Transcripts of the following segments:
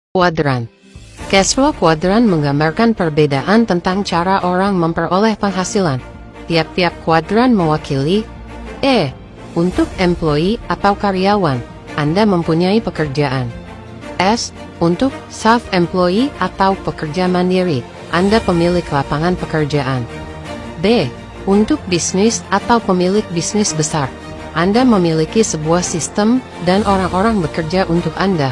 Kuadran. Cashflow kuadran menggambarkan perbedaan tentang cara orang memperoleh penghasilan. Tiap-tiap kuadran mewakili E. Untuk employee atau karyawan, Anda mempunyai pekerjaan. S. Untuk self-employee atau pekerja mandiri, Anda pemilik lapangan pekerjaan. B. Untuk bisnis atau pemilik bisnis besar, Anda memiliki sebuah sistem dan orang-orang bekerja untuk Anda.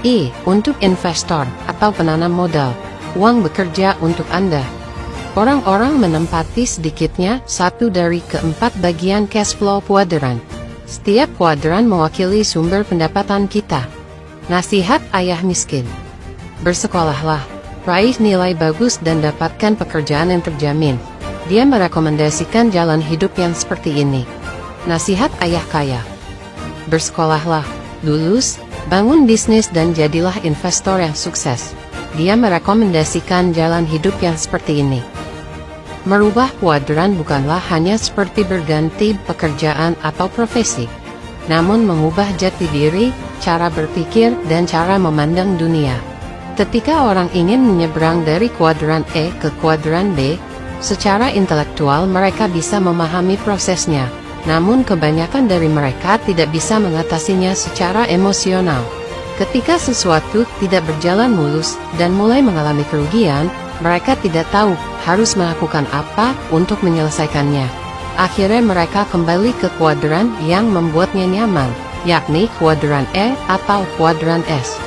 I. Untuk investor atau penanam modal, uang bekerja untuk Anda. Orang-orang menempati sedikitnya satu dari keempat bagian cash flow kuadran. Setiap kuadran mewakili sumber pendapatan kita. Nasihat ayah miskin. Bersekolahlah, raih nilai bagus dan dapatkan pekerjaan yang terjamin. Dia merekomendasikan jalan hidup yang seperti ini. Nasihat ayah kaya. Bersekolahlah, lulus, bangun bisnis dan jadilah investor yang sukses. Dia merekomendasikan jalan hidup yang seperti ini. Merubah kuadran bukanlah hanya seperti berganti pekerjaan atau profesi, namun mengubah jati diri, cara berpikir, dan cara memandang dunia. Ketika orang ingin menyeberang dari kuadran E ke kuadran B, secara intelektual mereka bisa memahami prosesnya, namun kebanyakan dari mereka tidak bisa mengatasinya secara emosional. Ketika sesuatu tidak berjalan mulus dan mulai mengalami kerugian, mereka tidak tahu harus melakukan apa untuk menyelesaikannya. Akhirnya mereka kembali ke kuadran yang membuatnya nyaman, yakni kuadran E atau kuadran S.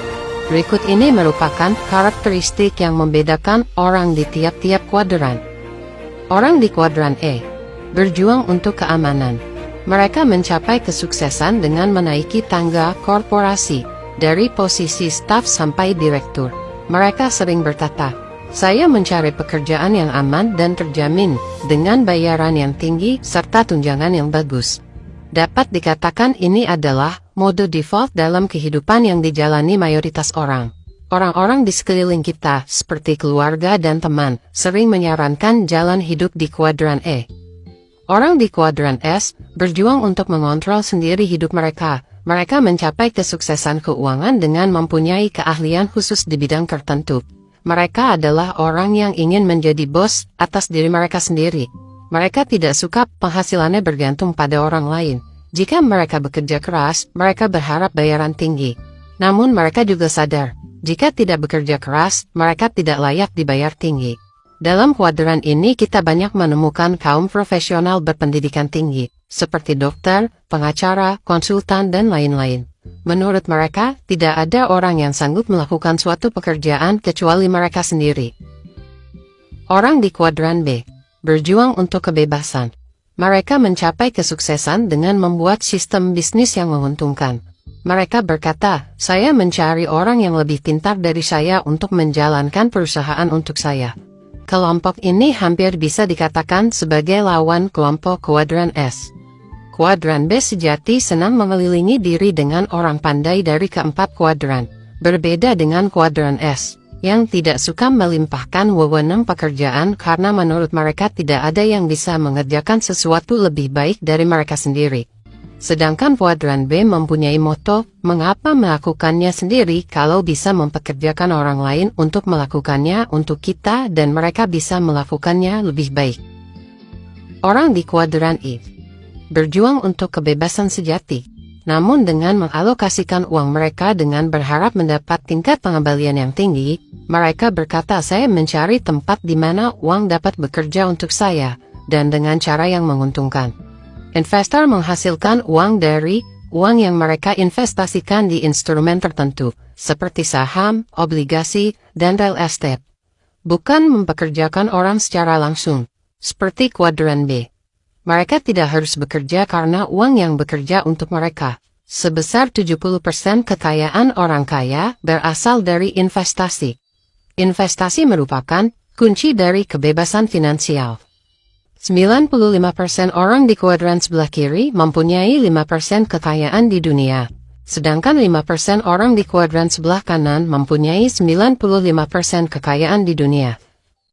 Berikut ini merupakan karakteristik yang membedakan orang di tiap-tiap kuadran. Orang di kuadran E berjuang untuk keamanan. Mereka mencapai kesuksesan dengan menaiki tangga korporasi, dari posisi staf sampai direktur. Mereka sering berkata, "Saya mencari pekerjaan yang aman dan terjamin, dengan bayaran yang tinggi serta tunjangan yang bagus." Dapat dikatakan ini adalah mode default dalam kehidupan yang dijalani mayoritas orang. Orang-orang di sekeliling kita, seperti keluarga dan teman, sering menyarankan jalan hidup di kuadran E. Orang di kuadran S berjuang untuk mengontrol sendiri hidup mereka. Mereka mencapai kesuksesan keuangan dengan mempunyai keahlian khusus di bidang tertentu. Mereka adalah orang yang ingin menjadi bos atas diri mereka sendiri. Mereka tidak suka penghasilannya bergantung pada orang lain. Jika mereka bekerja keras, mereka berharap bayaran tinggi. Namun mereka juga sadar, jika tidak bekerja keras, mereka tidak layak dibayar tinggi. Dalam kuadran ini kita banyak menemukan kaum profesional berpendidikan tinggi, seperti dokter, pengacara, konsultan, dan lain-lain. Menurut mereka, tidak ada orang yang sanggup melakukan suatu pekerjaan kecuali mereka sendiri. Orang di kuadran B berjuang untuk kebebasan. Mereka mencapai kesuksesan dengan membuat sistem bisnis yang menguntungkan. Mereka berkata, "Saya mencari orang yang lebih pintar dari saya untuk menjalankan perusahaan untuk saya." Kelompok ini hampir bisa dikatakan sebagai lawan kelompok kuadran S. Kuadran B sejati senang mengelilingi diri dengan orang pandai dari keempat kuadran. Berbeda dengan kuadran S, yang tidak suka melimpahkan wewenang pekerjaan karena menurut mereka tidak ada yang bisa mengerjakan sesuatu lebih baik dari mereka sendiri. Sedangkan kuadran B mempunyai moto, mengapa melakukannya sendiri kalau bisa mempekerjakan orang lain untuk melakukannya untuk kita dan mereka bisa melakukannya lebih baik. Orang di kuadran I berjuang untuk kebebasan sejati, namun dengan mengalokasikan uang mereka dengan berharap mendapat tingkat pengembalian yang tinggi, mereka berkata, "Saya mencari tempat di mana uang dapat bekerja untuk saya, dan dengan cara yang menguntungkan." Investor menghasilkan uang dari uang yang mereka investasikan di instrumen tertentu, seperti saham, obligasi, dan real estate. Bukan mempekerjakan orang secara langsung, seperti kuadran B. Mereka tidak harus bekerja karena uang yang bekerja untuk mereka. Sebesar 70% kekayaan orang kaya berasal dari investasi. Investasi merupakan kunci dari kebebasan finansial. 95% orang di kuadran sebelah kiri mempunyai 5% kekayaan di dunia. Sedangkan 5% orang di kuadran sebelah kanan mempunyai 95% kekayaan di dunia.